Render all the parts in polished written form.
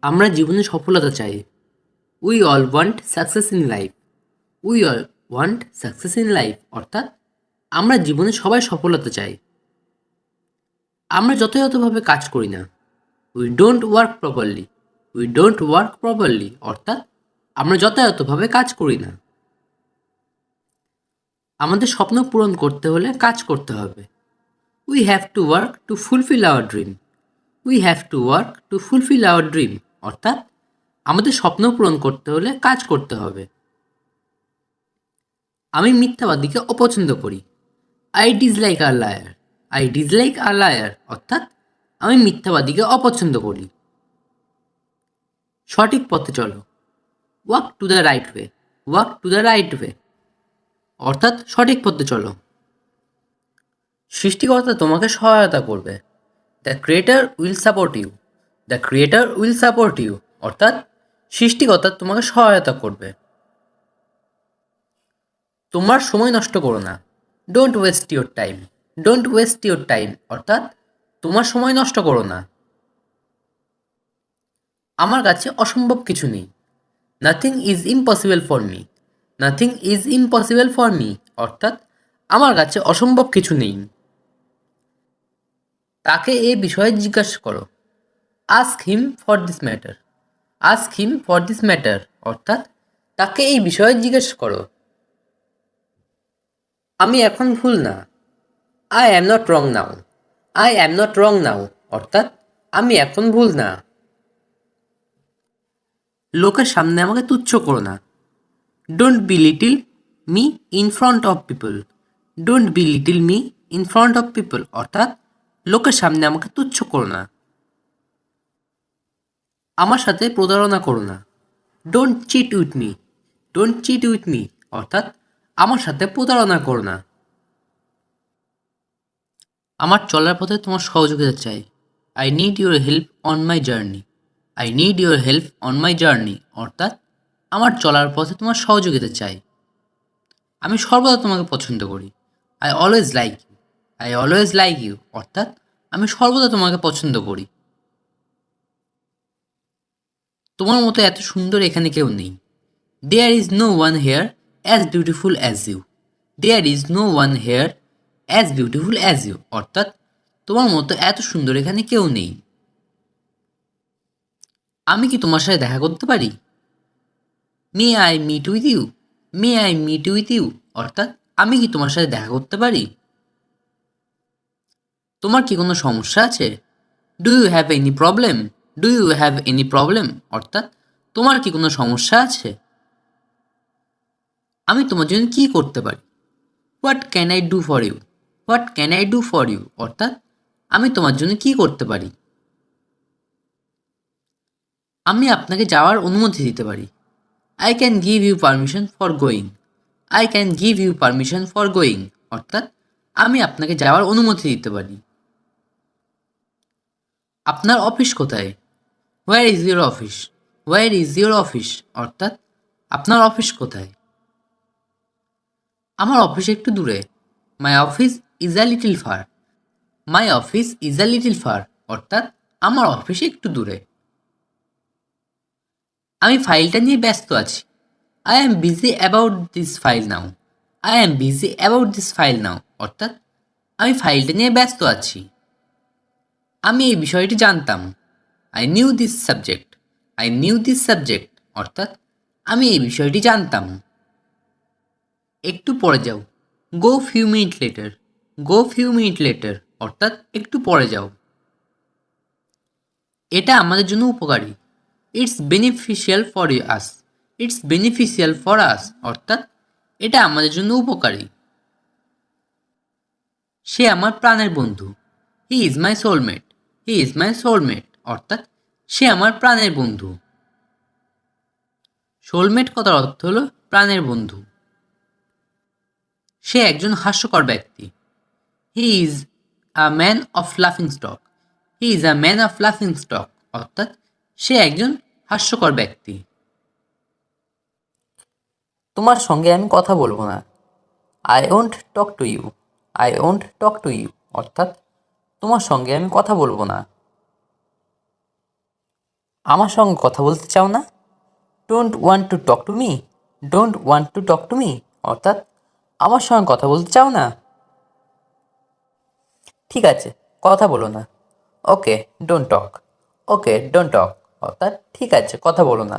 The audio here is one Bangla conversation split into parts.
আমরা জীবনে সফলতা চাই। We all want success in life. We all want success in life অর্থাৎ আমরা জীবনে সবাই সফলতা চাই। আমরা যথাযথভাবে কাজ করি না। We don't work properly. We don't work properly অর্থাৎ আমরা যথাযথভাবে কাজ করি না। আমাদের স্বপ্ন পূরণ করতে হলে কাজ করতে হবে। We have to work to fulfil hour dream. We have to work to fulfil hour dream অর্থাৎ আমাদের স্বপ্ন পূরণ করতে হলে কাজ করতে হবে। আমি মিথ্যাবাদীকে অপছন্দ করি। I dislike a liar. I dislike a liar অর্থাৎ আমি মিথ্যাবাদীকে অপছন্দ করি। সঠিক পথে চলো। Walk to the right way. Walk to the right way অর্থাৎ সঠিক পথে চলো। সৃষ্টিকর্তা তোমাকে সহায়তা করবে। The creator will support you. The creator will support you অর্থাৎ সৃষ্টিকর্তা তোমাকে সহায়তা করবে। তোমার সময় নষ্ট করো না। Don't waste your time. Don't waste your time অর্থাৎ তোমার সময় নষ্ট করো না। আমার কাছে অসম্ভব কিছু নেই। Nothing is impossible for me. Nothing is impossible for me অর্থাৎ আমার কাছে অসম্ভব কিছু নেই। তাকে এ বিষয়ে জিজ্ঞাসা করো। Ask him for this matter. Ask him for this matter অর্থাৎ তাকে এই বিষয়ে জিজ্ঞেস করো। আমি এখন ভুল না। I am not wrong now. I am not wrong now অর্থাৎ আমি এখন ভুল না। লোকের সামনে আমাকে তুচ্ছ করো না। Don't be little me in front of people. Don't be little me in front of people অর্থাৎ লোকের সামনে আমাকে তুচ্ছ করো না। আমার সাথে প্রতারণা করো না। Don't cheat with me. Don't cheat with me অর্থাৎ আমার সাথে প্রতারণা করো না। আমার চলার পথে তোমার সহযোগিতা চাই। I need your help on my journey. I need your help on my journey অর্থাৎ আমার চলার পথে তোমার সহযোগিতা চাই। আমি সর্বদা তোমাকে পছন্দ করি। I always like you. I always like you অর্থাৎ আমি সর্বদা তোমাকে পছন্দ করি। তোমার মতো এত সুন্দর এখানে কেউ নেই। There is no one here as beautiful as you. There is no one here as beautiful as you অর্থাৎ তোমার মতো এত সুন্দর এখানে কেউ নেই। আমি কি তোমার সাথে দেখা করতে পারি? May I meet with you. May I meet with you অর্থাৎ আমি কি তোমার সাথে দেখা করতে পারি? তোমার কি কোনো সমস্যা আছে? Do you have any problem? Do you have any problem অর্থাৎ তোমার কি কোনো সমস্যা আছে? আমি তোমার জন্য কি করতে পারি? What can I do for you? What can I do for you অর্থাৎ আমি তোমার জন্য কি করতে পারি? আমি আপনাকে যাওয়ার অনুমতি দিতে পারি। I can give you permission for going. I can give you permission for going অর্থাৎ আমি আপনাকে যাওয়ার অনুমতি দিতে পারি। আপনার অফিস কোথায়? Where is your office? Where is your office অর্থাৎ আপনার অফিস কোথায়? আমার অফিস একটু দূরে। My office is a little far. My office is a little far অর্থাৎ আমার অফিস একটু দূরে। আমি ফাইলটা নিয়ে ব্যস্ত আছি। I am busy about this file now. I am busy about this file now অর্থাৎ আমি ফাইলটা নিয়ে ব্যস্ত আছি। আমি এই বিষয়টি জানতাম। I knew this subject. I knew this subject অর্থাৎ আমি এই বিষয়টি জানতাম। একটু পরে যাও। গো ফিউ মিনিট লেটার। গো ফিউ মিনিট লেটার অর্থাৎ একটু পরে যাও। এটা আমাদের জন্য উপকারী। It's beneficial for us. It's beneficial for us অর্থাৎ এটা আমাদের জন্য উপকারী। সে আমার প্রাণের বন্ধু। He is my soulmate. He is my soulmate অর্থাৎ সে আমার প্রাণের বন্ধু। সোলমেট কথার অর্থ হলো প্রাণের বন্ধু। সে একজন হাস্যকর ব্যক্তি। He is a man of লাফিং stock. He is a man of লাফিং স্টক অর্থাৎ সে একজন হাস্যকর ব্যক্তি। তোমার সঙ্গে আমি কথা বলবো না। I won't talk to you. I won't talk to you অর্থাৎ তোমার সঙ্গে আমি কথা বলবো না। আমার সঙ্গে কথা বলতে চাও না? Don't want to talk to me? Don't want to talk to me অর্থাৎ আমার সঙ্গে কথা বলতে চাও না? ঠিক আছে, কথা বলো না। ওকে, don't talk. Okay, don't talk অর্থাৎ ঠিক আছে, কথা বলো না।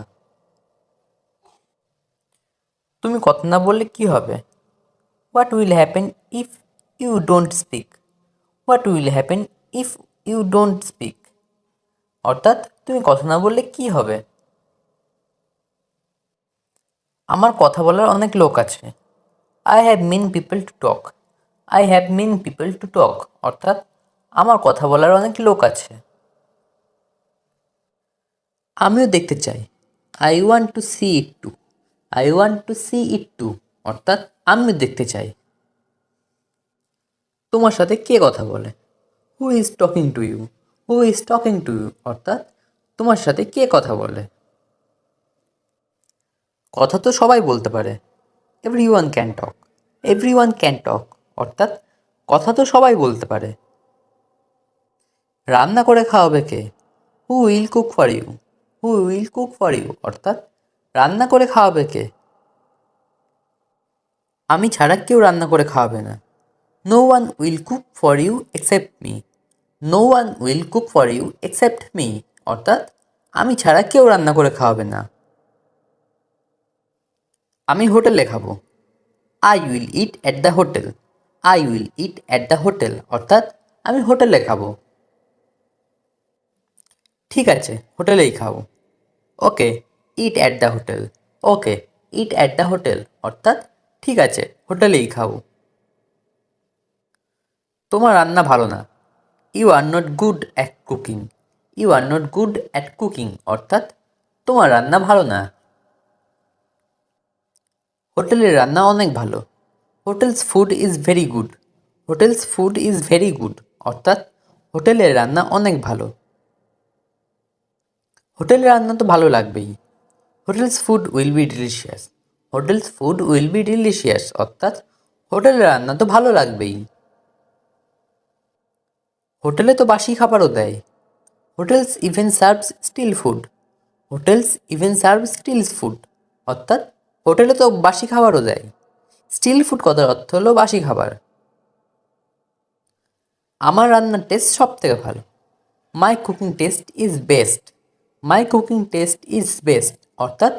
তুমি কথা না বললে কী হবে? What will happen if you don't speak? What will happen if you don't speak অর্থাৎ তুমি কথা না বললে কী হবে? আমার কথা বলার অনেক লোক আছে। I have many people to talk. I have many people to talk অর্থাৎ আমার কথা বলার অনেক লোক আছে। আমিও দেখতে চাই। I want to see it too. I want to see it too অর্থাৎ আমিও দেখতে চাই। তোমার সাথে কে কথা বলে? Who is talking to you? Who is talking to you অর্থাৎ তোমার সাথে কে কথা বলে? কথা তো সবাই বলতে পারে। Every one can talk. Every one can talk অর্থাৎ কথা তো সবাই বলতে পারে। রান্না করে খাওয়াবে কে? Who will cook for you? Who will cook for you অর্থাৎ রান্না করে খাওয়াবে কে? আমি ছাড়া কেউ রান্না করে খাওয়াবে না। No one will cook for you except me. No one will cook for you except me অর্থাৎ আমি ছাড়া কেউ রান্না করে খাওয়াবে না। আমি হোটেলে খাবো। I will eat at the hotel. I will eat at the hotel অর্থাৎ আমি হোটেলে খাবো। ঠিক আছে, হোটেলেই খাবো। Okay, eat at the hotel. Okay, eat at the hotel অর্থাৎ ঠিক আছে, হোটেলেই খাবো। তোমার রান্না ভালো না। You are not good at cooking. You are not good at cooking অর্থাৎ তোমার রান্না ভালো না। হোটেলের রান্না অনেক ভালো। Hotel's food is very good. Hotels food is very good অর্থাৎ হোটেলের রান্না অনেক ভালো। হোটেলের রান্না তো ভালো লাগবেই। Hotels food will be delicious. Hotels food will be delicious অর্থাৎ হোটেলের রান্না তো ভালো লাগবেই। হোটেলে তো বাসি খাবারও দেয়। Hotels even serves still food. Hotels even serve still food অর্থাৎ হোটেলে তো বাসি খাবারও দেয়। স্টিল ফুড কথার অর্থ হলো বাসি খাবার। আমার রান্নার টেস্ট সব থেকে ভালো। My cooking test is best. My cooking test is best অর্থাৎ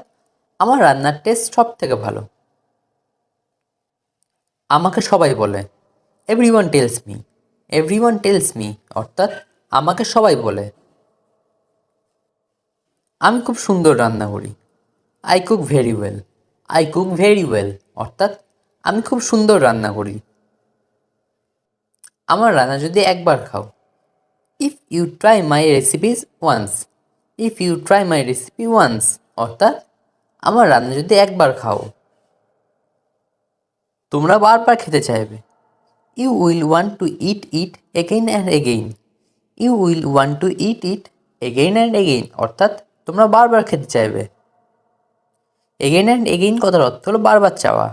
আমার রান্নার টেস্ট সব থেকে ভালো। আমাকে সবাই বলে। Every one tales me. Every one tales me অর্থাৎ আমাকে সবাই বলে। আমি খুব সুন্দর রান্না করি। I cook very well. I cook very well অর্থাৎ আমি খুব সুন্দর রান্না করি। আমার রান্না যদি একবার খাও। If you try my recipes once. If you try my recipe once অর্থাৎ আমার রান্না যদি একবার খাও। তোমরা বারবার খেতে চাইবে। You will want to eat it again and again. You will want to eat it again and again অর্থাৎ তোমরা বারবার খেতে চাইবে। এগেইন অ্যান্ড এগেইন কথার অর্থ হলো বারবার চাওয়া।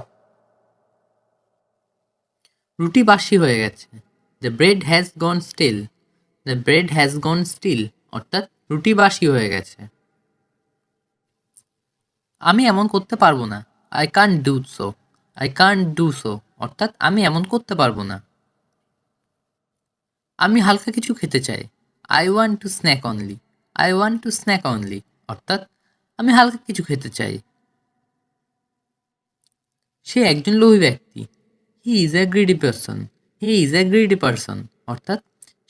রুটি বাসি হয়ে গেছে। The bread has gone still. The bread has gone still অর্থাৎ রুটি বাসি হয়ে গেছে। আমি এমন করতে পারবো না। I can't do so. I can't do so অর্থাৎ আমি এমন করতে পারবো না। আমি হালকা কিছু খেতে চাই। I want two snack only. I want two snack only অর্থাৎ আমি হালকা কিছু খেতে চাই। সে একজন লোভী ব্যক্তি। He is a greedy person. He is a greedy person অর্থাৎ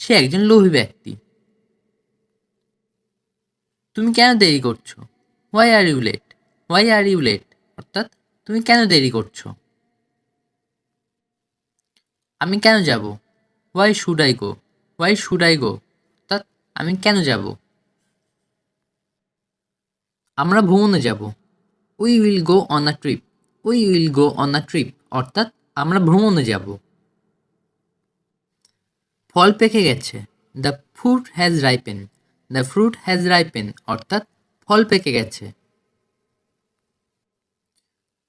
সে একজন লোভী ব্যক্তি। তুমি কেন দেরি করছো? Why are you late? Why are you late অর্থাৎ তুমি কেন দেরি করছো? আমি কেন যাব? Why should I go? Why should I go অর্থাৎ আমি কেন যাব? আমরা ভ্রমণে যাব। We will go on a trip. We will go on a trip অর্থাৎ আমরা ভ্রমণে যাব। ফল পেকে গেছে। The fruit has ripen. The fruit has ripen অর্থাৎ ফল পেকে গেছে।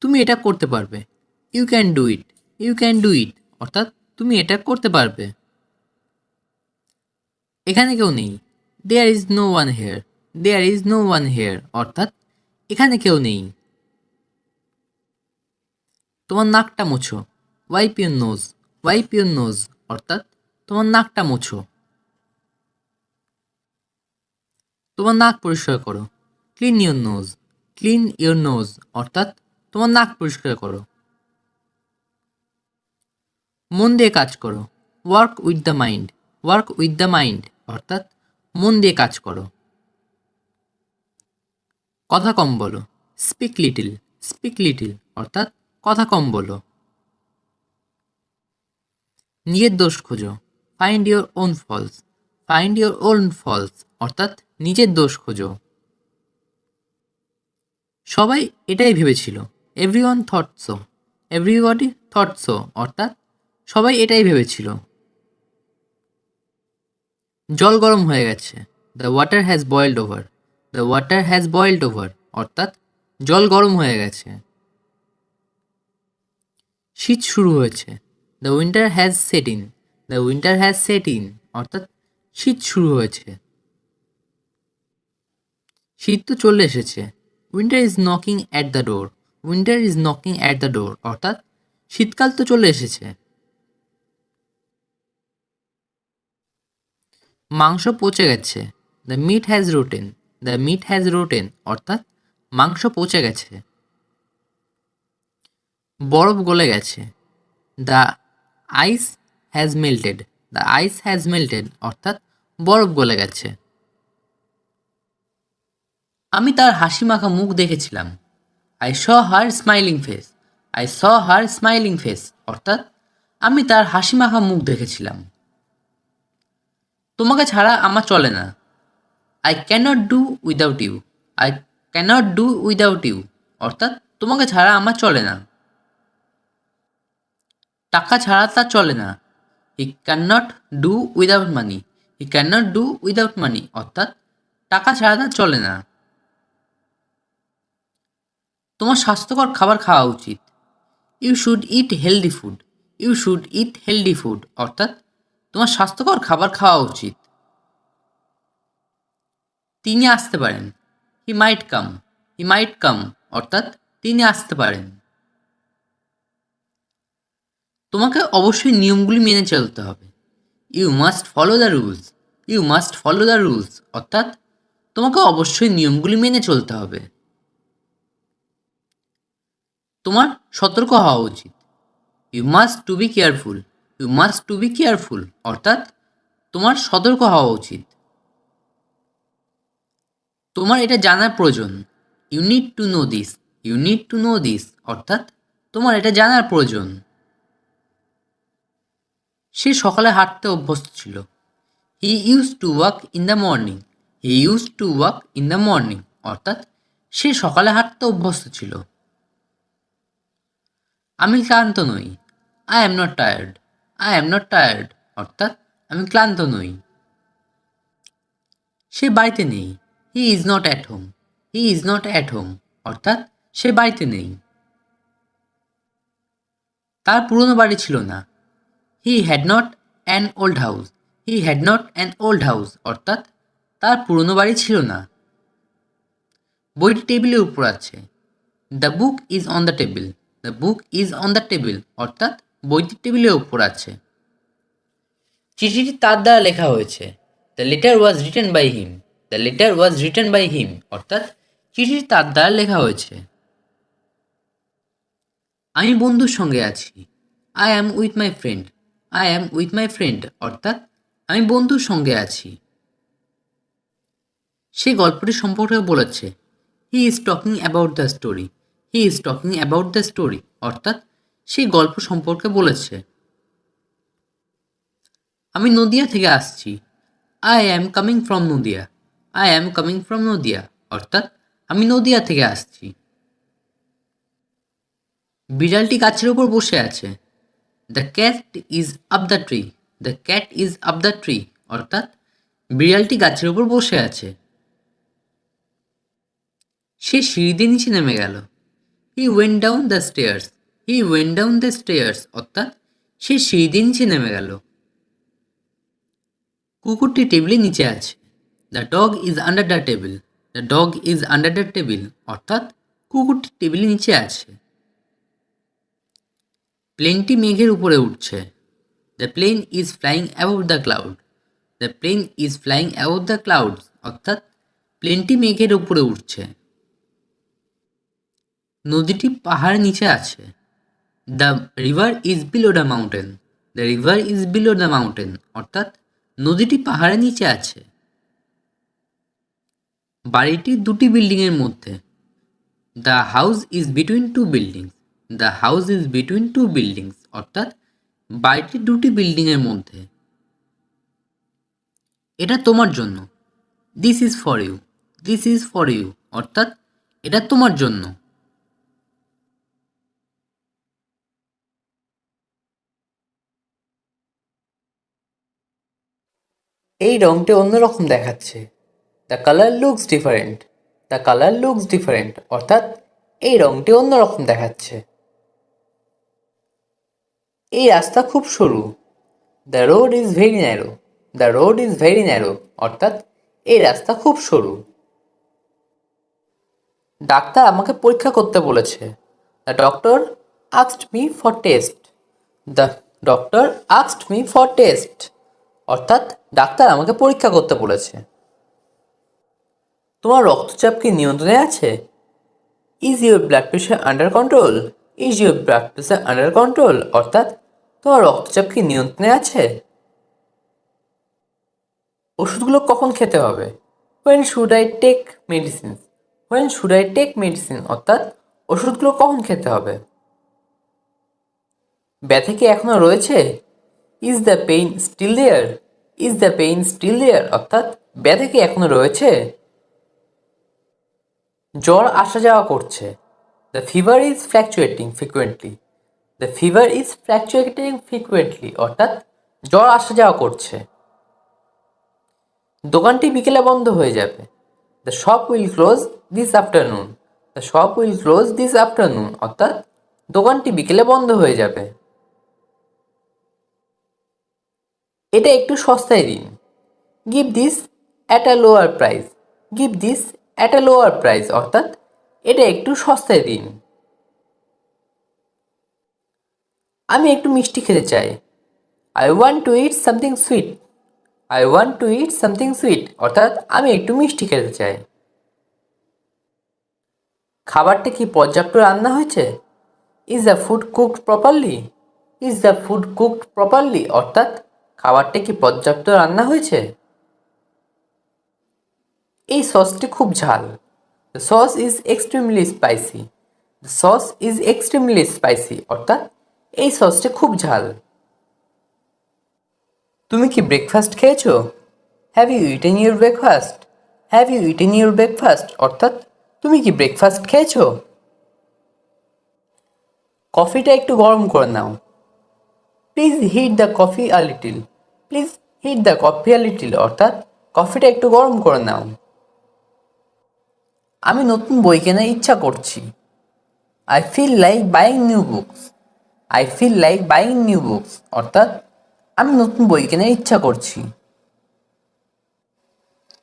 তুমি এটা করতে পারবে। You can do it. You can do it অর্থাৎ তুমি এটা করতে পারবে। এখানে কেউ নেই। There is no one here. There is no one here অর্থাৎ এখানে কেউ নেই। তোমার নাকটা মোছো, wipe your nose, wipe your nose অর্থাৎ তোমার নাকটা মোছো। তোমার নাক পরিষ্কার করো, clean your nose, clean your nose অর্থাৎ তোমার নাক পরিষ্কার করো। মন দিয়ে কাজ করো, work with the mind, work with the mind অর্থাৎ মন দিয়ে কাজ করো। কথা কম বলো, স্পিক লিটিল, স্পিক লিটিল অর্থাৎ কথা কম বলো। নিজের দোষ খোঁজো, find your own faults, find your own faults অর্থাৎ নিজের দোষ খোঁজো। সবাই এটাই ভেবেছিল, everyone thought so, everybody thought so অর্থাৎ সবাই এটাই ভেবেছিল। জল গরম হয়ে গেছে, the water has boiled over, the water has boiled over অর্থাৎ জল গরম হয়ে গেছে। শীত শুরু হয়েছে, the winter has set in, the winter has set in অর্থাৎ শীত শুরু হয়েছে। শীত তো চলে এসেছে, winter is knocking at the door, winter is knocking at the door অর্থাৎ শীতকাল তো চলে এসেছে। মাংস পচে গেছে, the meat has rotten, the meat has rotten অর্থাৎ মাংস পচে গেছে। বরফ গলে গেছে, the ice has melted, the ice has melted অর্থাৎ বরফ গলে গেছে। আমি তার হাসি মাখা মুখ দেখেছিলাম, I saw her smiling face, I saw her smiling face অর্থাৎ আমি তার হাসি মাখা মুখ দেখেছিলাম। তোমাকে ছাড়া আমার চলে না, I can't do without you, I can't do without you অর্থাৎ তোমাকে ছাড়া আমার চলে না। টাকা ছাড়া তা চলে না, he can not do without money, he can not do without মানি অর্থাৎ টাকা ছাড়া তা চলে না। তোমার স্বাস্থ্যকর খাবার খাওয়া উচিত, you should eat healthy food, you should eat healthy food অর্থাৎ তোমার স্বাস্থ্যকর খাবার খাওয়া উচিত। তিনি আসতে পারেন, হি মাইট কাম, হি মাইট কাম অর্থাৎ তিনি আসতে পারেন। তোমাকে অবশ্যই নিয়মগুলি মেনে চলতে হবে, you must follow the rules, you must follow the rules অর্থাৎ তোমাকে অবশ্যই নিয়মগুলি মেনে চলতে হবে। তোমার সতর্ক হওয়া উচিত, you must to be careful, you must to be careful অর্থাৎ তোমার সতর্ক হওয়া উচিত। তোমার এটা জানার প্রয়োজন, you need to know this, you need to know this অর্থাৎ তোমার এটা জানার প্রয়োজন। সে সকালে হাঁটতে অভ্যস্ত ছিল, he use to walk in the morning, he use to walk in the morning অর্থাৎ সে সকালে হাঁটতে অভ্যস্ত ছিল। আমি ক্লান্ত নই, I am not tired, I am not tired অর্থাৎ আমি ক্লান্ত নই। সে বাড়িতে নেই, he is not at home, he is not at home অর্থাৎ সে বাড়িতে নেই। তার পুরনো বাড়ি ছিল না, he had not an old house, he had not an old house অর্থাৎ তার পুরনো বাড়ি ছিল না। বইটি টেবিলের উপর আছে, the book is on the table, the book is on the table অর্থাৎ বইটি টেবিলের উপর আছে। চিঠিটি তার দ্বারা লেখা হয়েছে, the letter was written by him, the letter was written by him অর্থাৎ চিঠিটি তার দ্বারা লেখা হয়েছে। আমি বন্ধুর সঙ্গে আছি, I am with my friend, I am with my friend অর্থাৎ আমি বন্ধুর সঙ্গে আছি। সে গল্পটি সম্পর্কে বলেছে, he is talking about the story, he is talking about the story অর্থাৎ সেই গল্প সম্পর্কে বলেছে। আমি নদিয়া থেকে আসছি, I am coming from Nadia, I am coming from Nadia অর্থাৎ আমি নদিয়া থেকে আসছি। বিড়ালটি গাছের উপর বসে আছে, the cat is up the tree, the cat is up the tree অর্থাৎ বিড়ালটি গাছের উপর বসে আছে। সে সিঁড়ি দিয়ে নিচে নেমে গেল, he went down the stairs, he went down the stairs অর্থাৎ সে সিঁড়ি দিয়ে নিচে নেমে গেল। কুকুরটি টেবিলের নিচে আছে, the dog is under the table. The dog is under the table অর্থাৎ কুকুরটি টেবিলের নিচে আছে। প্লেনটি মেঘের উপরে উঠছে। The plane is flying above the cloud. The plane is flying above the clouds অর্থাৎ প্লেনটি মেঘের উপরে উঠছে। নদীটি পাহাড়ের নিচে আছে। The river is below the mountain. The river is below the mountain অর্থাৎ নদীটি পাহাড়ের নিচে আছে। বাড়িটি দুটি বিল্ডিংয়ের মধ্যে। The house is between two buildings. The house is between two buildings অর্থাৎ বাড়িটি দুটি বিল্ডিংয়ের মধ্যে। এটা তোমার জন্য। This is for you. This is for you অর্থাৎ এটা তোমার জন্য। এই রংটি অন্যরকম দেখাচ্ছে। The colour looks different. The colour looks different অর্থাৎ এই রংটি অন্যরকম দেখাচ্ছে। এই রাস্তা খুব সরু। The road is very narrow. The road is very narrow অর্থাৎ এই রাস্তা খুব সরু। ডাক্তার আমাকে পরীক্ষা করতে বলেছে। The doctor asked me for test. The doctor asked me for test অর্থাৎ ডাক্তার আমাকে পরীক্ষা করতে বলেছে। তোমার রক্তচাপ কি নিয়ন্ত্রণে আছে? Is your blood pressure under control? Is your blood pressure under control অর্থাৎ তোমার রক্তচাপ কি নিয়ন্ত্রণে আছে? ওষুধগুলো কখন খেতে হবে? When should I take medicine? When should I take medicine অর্থাৎ ওষুধগুলো কখন খেতে হবে? ব্যথা কি এখনো রয়েছে? Is the pain still there? Is the pain still there অর্থাৎ ব্যথা কি এখনো রয়েছে? জ্বর আসা যাওয়া করছে। The fever is fluctuating frequently. The fever is fluctuating frequently অর্থাৎ জ্বর আসা যাওয়া করছে। দোকানটি বিকেলে বন্ধ হয়ে যাবে। The shop will close this afternoon. The shop will close this afternoon অর্থাৎ দোকানটি বিকেলে বন্ধ হয়ে যাবে। এটা একটু সস্তায় দিন। Give this at a lower price. Give this at a lower price অর্থাৎ এটা একটু সস্তায় দিন। আমি একটু মিষ্টি খেতে চাই। I want to it something sweet. I want to it something sweet অর্থাৎ আমি একটু মিষ্টি খেতে চাই। খাবারটা কি পর্যাপ্ত রান্না হয়েছে? Is the food cooked properly? Is the food cooked properly অর্থাৎ খাবারটা কি পর্যাপ্ত রান্না হয়েছে? এই সসটি খুব ঝাল। The sauce is extremely spicy. The sauce is extremely spicy অর্থাৎ এই সসটি খুব ঝাল। তুমি কি ব্রেকফাস্ট খেয়েছো? Have you eaten your breakfast? Have you eaten your breakfast অর্থাৎ তুমি কি ব্রেকফাস্ট খেয়েছো? কফিটা একটু গরম করে নাও। Please heat the coffee a little. Please heat the coffee a little অর্থাৎ কফিটা একটু গরম করে নাও। আমি নতুন বই কেনার ইচ্ছা করছি। I feel like buying new books. I feel like buying new books অর্থাৎ আমি নতুন বই কেনার ইচ্ছা করছি।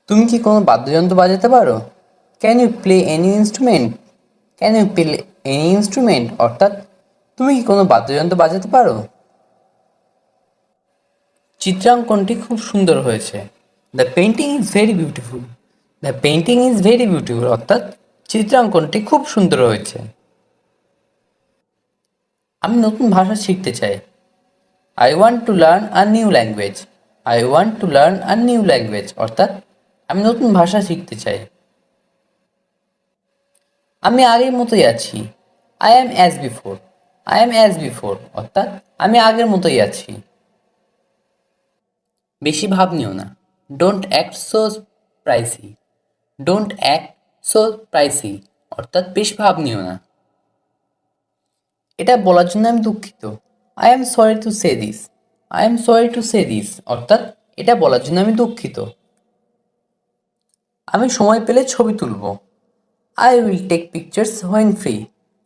তুমি কি কোনো বাদ্যযন্ত্র বাজাতে পারো? Can you play any instrument? Can you play any instrument অর্থাৎ তুমি কি কোনো বাদ্যযন্ত্র বাজাতে পারো? চিত্রাঙ্কনটি খুব সুন্দর হয়েছে। The painting is very beautiful. The painting is very beautiful অর্থাৎ চিত্রাঙ্কনটি খুব সুন্দর হয়েছে। আমি নতুন ভাষা শিখতে চাই। I want to learn a new language. I want to learn a new language অর্থাৎ আমি নতুন ভাষা শিখতে চাই। আমি আগের মতোই আছি। I am as before. I am as before অর্থাৎ আমি আগের মতোই আছি। বেশি ভাব নিও না। Don't act so pricey. Don't act so pricey অর্থাৎ বেশি ভাব নিও না। এটা বলার জন্য আমি দুঃখিত। I am sorry to say this. I am sorry to say this অর্থাৎ এটা বলার জন্য আমি দুঃখিত। আমি সময় পেলে ছবি তুলব। I will take pictures when free.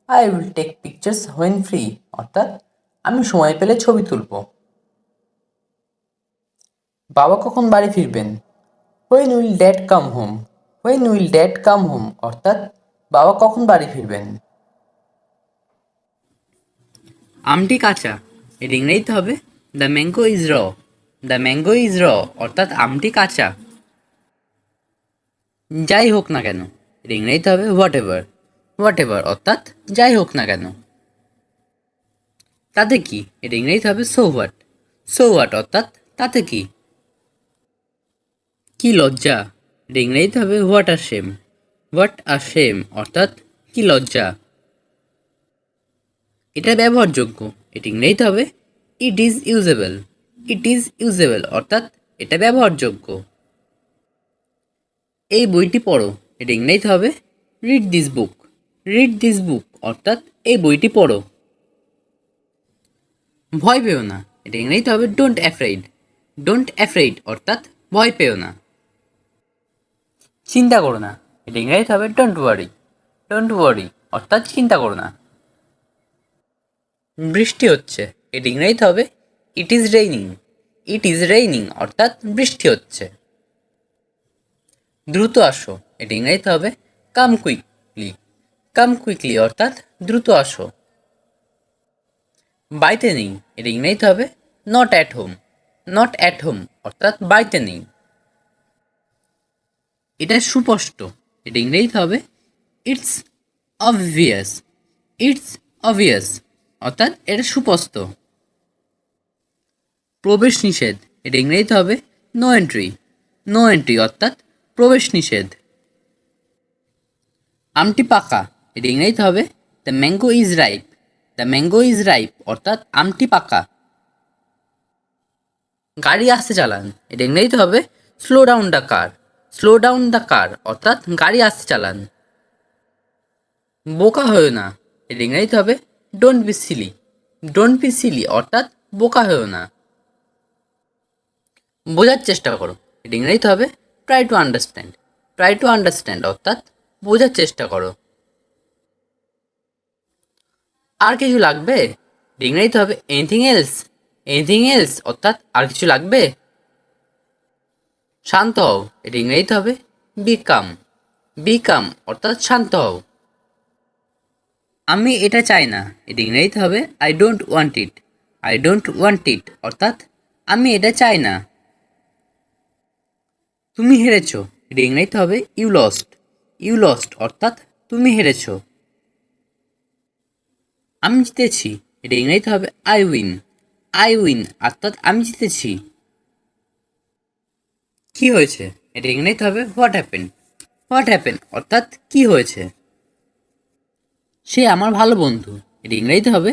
I will take pictures when free অর্থাৎ আমি সময় পেলে ছবি তুলব। বাবা কখন বাড়ি ফিরবেন? When will dad come home? When will dad come home অর্থাৎ বাবা কখন বাড়ি ফিরবেন? আমটি কাঁচা, এটা ইংরেজিতে হবে দ্য ম্যাঙ্গো ইজ র। দ্য ম্যাঙ্গো ইজ র অর্থাৎ আমটি কাঁচা। যাই হোক না কেন, এটা ইংরেজিতে হবে হোয়াট এভার। হোয়াট এভার অর্থাৎ যাই হোক না কেন। তাতে কি, এটা ইংরেজিতে হবে সো হোয়াট। সো হোয়াট অর্থাৎ তাতে কি। কি লজ্জা, এটা ইংরেজিতে হবে what are shame. What are shame অর্থাৎ কি লজ্জা। এটা ব্যবহারযোগ্য, এটা ইংরেজিতে হবে it is usable. It is usable অর্থাৎ এটা ব্যবহারযোগ্য। এই বইটি পড়ো, এটা ইংরেজিতে হবে read this book. Read this book অর্থাৎ এই বইটি পড়ো। ভয় পেও না, এটা ইংরেজিতে হবে ডোন্ট অ্যাফ্রেইড। ডোন্ট অ্যাফ্রেইড অর্থাৎ ভয় পেও না। চিন্তা করো না, এটা ইংরেজিতে হবে ডোন্ট ওয়ারি। ডোন্ট ওয়ারি অর্থাৎ চিন্তা করো না। বৃষ্টি হচ্ছে, এটা ইংরেজিতে হবে it is raining. It is raining অর্থাৎ বৃষ্টি হচ্ছে। দ্রুত আসো, এটা ইংরেজিতে হবে কাম কুইকলি। কাম কুইকলি অর্থাৎ দ্রুত আসো। বাড়িতে নেই, এটা ইংরেজিতে হবে not at home. Not at home অর্থাৎ বাড়িতে নেই। এটা সুস্পষ্ট, এটা ইংরেজিতে হবে ইটস অবভিয়াস। ইটস অবভিয়াস অর্থাৎ এটা সুস্পষ্ট। প্রবেশ নিষেধ, এটা ইংরেজিতে হবে নো এন্ট্রি। নো এন্ট্রি অর্থাৎ প্রবেশ নিষেধ। আমটি পাকা, এটা ইংরেজিতে হবে the mango is ripe. The mango is ripe অর্থাৎ আমটি পাকা। গাড়ি আস্তে চালান, এটা ইংরেজিতে হবে slow down the car. Slow down the car অর্থাৎ গাড়ি আস্তে চালান। বোকা হয়েও না, এটা ইংরেজিতে হবে don't be silly. Don't be silly অর্থাৎ বোকা হয়েও না। বোঝার চেষ্টা করো, এটা ইংরেজিতে হবে try to understand. Try to understand অর্থাৎ বোঝার চেষ্টা করো। আর কিছু লাগবে, ইংরেজিতে হবে এনিথিং এলস। এনিথিং এলস অর্থাৎ আর কিছু লাগবে। শান্ত হও, এটা ইংরেজিতে হবে বি কাম। বি কাম অর্থাৎ শান্ত হও। আমি এটা চাই না, এটা ইংরেজিতে হবে I don't want it. I don't want ইট অর্থাৎ আমি এটা চাই না। তুমি হেরেছ, এটা ইংরেজিতে হবে ইউ লস্ট। ইউ লস্ট অর্থাৎ তুমি হেরেছ। আমি জিতেছি, এটা ইংরেজিতে হবে আই উইন। আই উইন অর্থাৎ আমি জিতেছি। কি হয়েছে, এটা ইংরেজিতে হবে হোয়াট হ্যাপেন। হোয়াট হ্যাপেন অর্থাৎ কি হয়েছে। সে আমার ভালো বন্ধু, এটা ইংরেজিতে হবে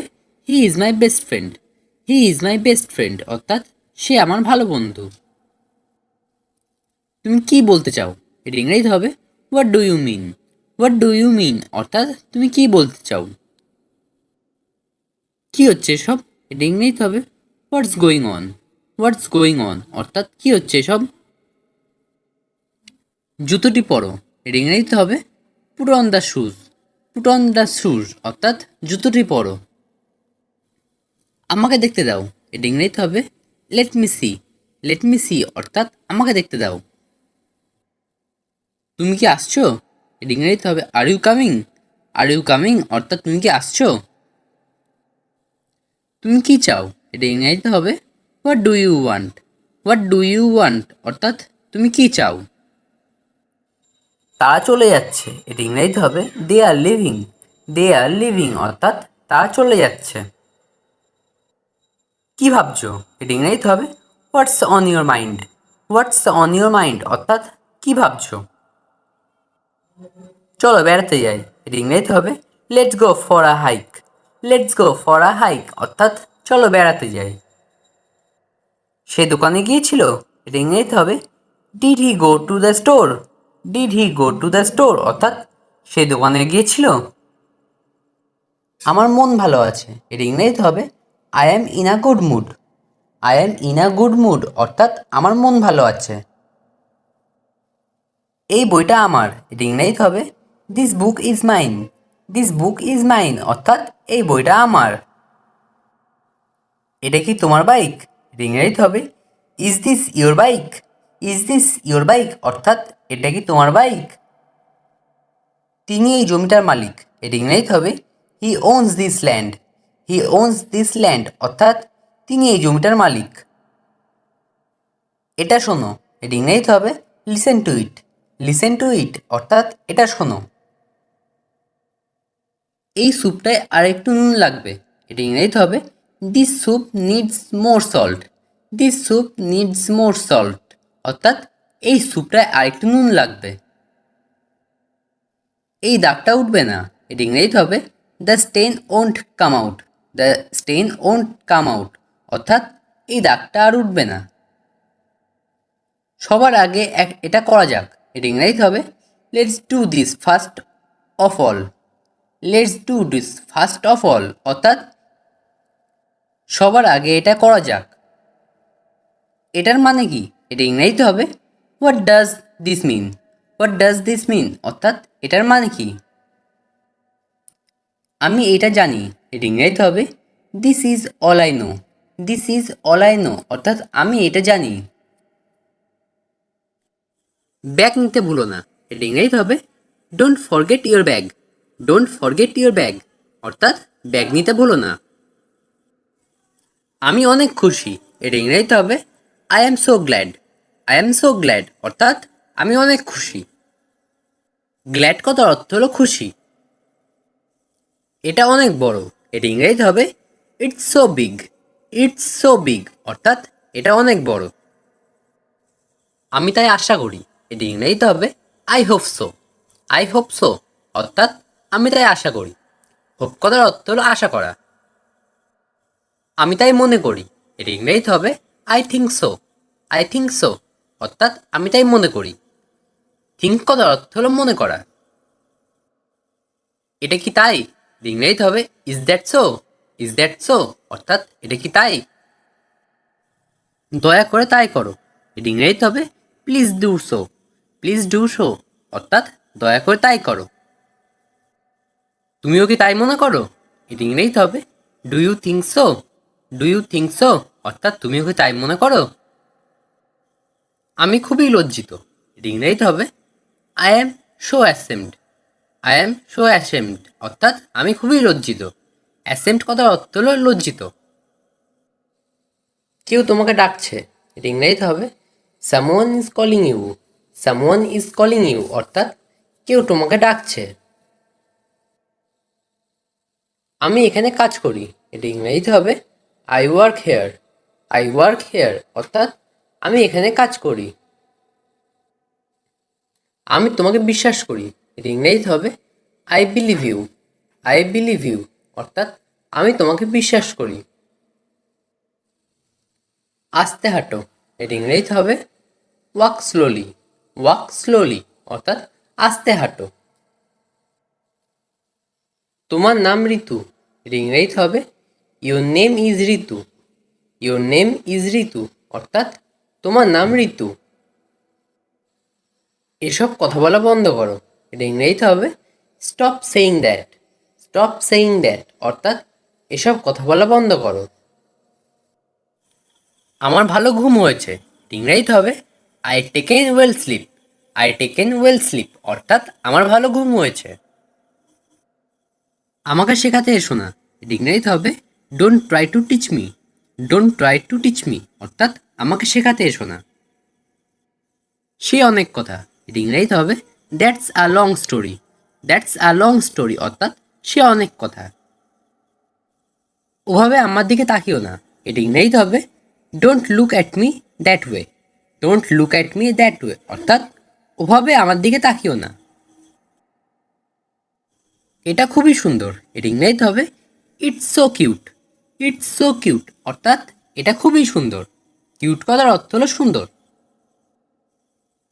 he is my best friend. He is my best friend অর্থাৎ সে আমার ভালো বন্ধু। তুমি কি বলতে চাও, এটা ইংরেজিতে হবে what do you mean. What do you mean অর্থাৎ তুমি কি বলতে চাও। কি হচ্ছে এসব, এটা ইংরেজিতে হবে what's going on. What's going on অর্থাৎ কি হচ্ছে এসব। জুতোটি পরো, এটা ইংরেজিতে হবে put on the shoes. Put on the shoes অর্থাৎ জুতোটি পরো। আমাকে দেখতে দাও, এটা ইংরেজিতে হবে let me see. Let me see অর্থাৎ আমাকে দেখতে দাও। তুমি কি আসছো, এটা ইংরেজিতে হবে are you coming. Are you coming অর্থাৎ তুমি কি আসছো। তুমি কি চাও, এটা ইংরেজিতে হবে what do you want. What do you want অর্থাৎ তুমি কি চাও। তারা চলে যাচ্ছে, এটা ইংরেজিতে হবে দে আর লিভিং। দে আর লিভিং অর্থাৎ তারা চলে যাচ্ছে। কি ভাবছো, এটা ইংরেজিতে হবে হোয়াটস on your mind. What's on your mind অর্থাৎ কি ভাবছো। চলো বেড়াতে যাই, এটা ইংরেজিতে হবে let's go for a hike. Let's go for a hike অর্থাৎ চলো বেড়াতে যাই। সে দোকানে গিয়েছিল, এটা ইংরেজিতে হবে did he go to the store. Did he go to the store অর্থাৎ সে দোকানে গিয়েছিল। আমার মন ভালো আছে, এটা ইংরেজিতে হবে I am in a good mood. I am in a good mood অর্থাৎ আমার মন ভালো আছে। এই বইটা আমার, এটা ইংরেজিতে হবে this book is mine. This book is mine অর্থাৎ এই বইটা আমার। এটা কি তোমার বাইক, এটা ইংরেজিতে হবে is this your bike. Is this your bike অর্থাৎ এটা কি তোমার বাইক? তিনি এই জমিটার মালিক, এটা ইংরেজিতে হবে he owns this land. He owns this land অর্থাৎ তিনি এই জমিটার মালিক। এটা শোনো, এটা ইংরেজিতে হবে listen to it. Listen to it অর্থাৎ এটা শোনো। এই স্যুপটায় আর একটু নুন লাগবে, এটা ইংরেজিতে হবে this soup needs more salt. This soup needs more salt অর্থাৎ এই স্যুপটায় আর একটু নুন লাগবে। এই দাগটা উঠবে না, এটা ইংরেজিতে হবে the stain won't come out. The stain won't come out অর্থাৎ এই দাগটা আর উঠবে না। সবার আগে এটা করা যাক, এটা ইংরেজিতে হবে let's do this first of all. Let's do this first of all অর্থাৎ সবার আগে এটা করা যাক। এটার মানে কি, এটা ইংরেজিতে হবে what does this mean. What does this mean অর্থাৎ এটার মানে কি? আমি এটা জানি, এটা ইংরেজিতে হবে this is all I know. This is all I know অর্থাৎ আমি এটা জানি। ব্যাগ নিতে ভুলো না, এটা ইংরেজিতে হবে don't forget your bag. Don't forget your bag অর্থাৎ ব্যাগ নিতে ভুলো না। আমি অনেক খুশি, এটা ইংরেজিতে হবে I am so glad. I am so glad অর্থাৎ আমি অনেক খুশি। গ্ল্যাড কথার অর্থ হলো খুশি। এটা অনেক বড়, এটা ইংরেজিতে হবে it's so big. It's so big অর্থাৎ এটা অনেক বড়। আমি তাই আশা করি, এটা ইংরেজিতে হবে I hope so. I hope so অর্থাৎ আমি তাই আশা করি। হোপ কথার অর্থ হলো আশা করা। আমি তাই মনে করি, এটা ইংরেজিতে হবে I think so. I think so অর্থাৎ আমি তাই মনে করি। থিঙ্ক কথার অর্থ হলো মনে করা। এটা কি তাই, ইংরেজিতে হবে is that so. Is that so অর্থাৎ এটা কি তাই? দয়া করে তাই করো, এটা ইংরেজিতে হবে please do so. Please do so অর্থাৎ দয়া করে তাই করো। তুমিও কি তাই মনে করো, এটা ইংরেজিতে হবে do you think so. Do you think so অর্থাৎ তুমিও কি তাই মনে করো? আমি খুবই লজ্জিত, এটা ইংরেজিতে হবে I am so ashamed. I am so ashamed অর্থাৎ আমি খুবই লজ্জিত। অ্যাসেমড কথার অর্থ হলো লজ্জিত। কেউ তোমাকে ডাকছে, এটা ইংরেজিতে হবে someone is calling you. Someone is calling you অর্থাৎ কেউ তোমাকে ডাকছে। আমি এখানে কাজ করি, এটা ইংরেজিতে হবে I work hair. I work hair অর্থাৎ আমি এখানে কাজ করি। আমি তোমাকে বিশ্বাস করি, এটা ইংরেজিতে হবে I believe you. I believe you অর্থাৎ আমি তোমাকে বিশ্বাস করি। আস্তে হাঁটো, এটা ইংরেজিতে হবে ওয়াক স্লোলি। ওয়াক স্লোলি অর্থাৎ আস্তে হাঁটো। তোমার নাম ঋতু, এটা ইংরেজিতে হবে your name is Ritu. Your name is Ritu অর্থাৎ তোমার নাম ঋতু। এসব কথা বলা বন্ধ করো, এটা ইংরেজিতে হবে stop saying that. Stop saying that অর্থাৎ এসব কথা বলা বন্ধ করো। আমার ভালো ঘুম হয়েছে, ইংরেজিতে হবে I taken well sleep. I taken well sleep অর্থাৎ আমার ভালো ঘুম হয়েছে। আমাকে শেখাতে এসো না, ইংরেজিতে হবে don't try to teach me. Don't try to teach me অর্থাৎ আমাকে শেখাতে এসো না। সে অনেক কথা, ইংরেজিতে হবে that's a long story. That's a long story অর্থাৎ সে অনেক কথা। ওভাবে আমার দিকে তাকিও না, এটা ইংরেজিতে হবে don't look at me that way. Don't look at me that way অর্থাৎ ওভাবে আমার দিকে তাকিও না। এটা খুবই সুন্দর, এটা ইংরেজিতে হবে it's so cute. It's so cute অর্থাৎ এটা খুবই সুন্দর। কিউট কথার অর্থ হলো সুন্দর।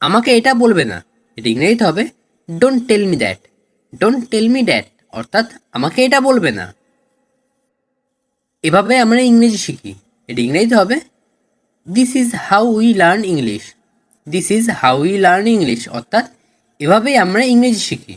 আমাকে এটা বলবে না, এটা ইংরেজিতে হবে don't tell me that. Don't tell me that অর্থাৎ আমাকে এটা বলবে না। এভাবে আমরা ইংরেজি শিখি, এটা ইংরেজিতে হবে this is how we learn English. This is how we learn English অর্থাৎ এভাবেই আমরা ইংরেজি শিখি।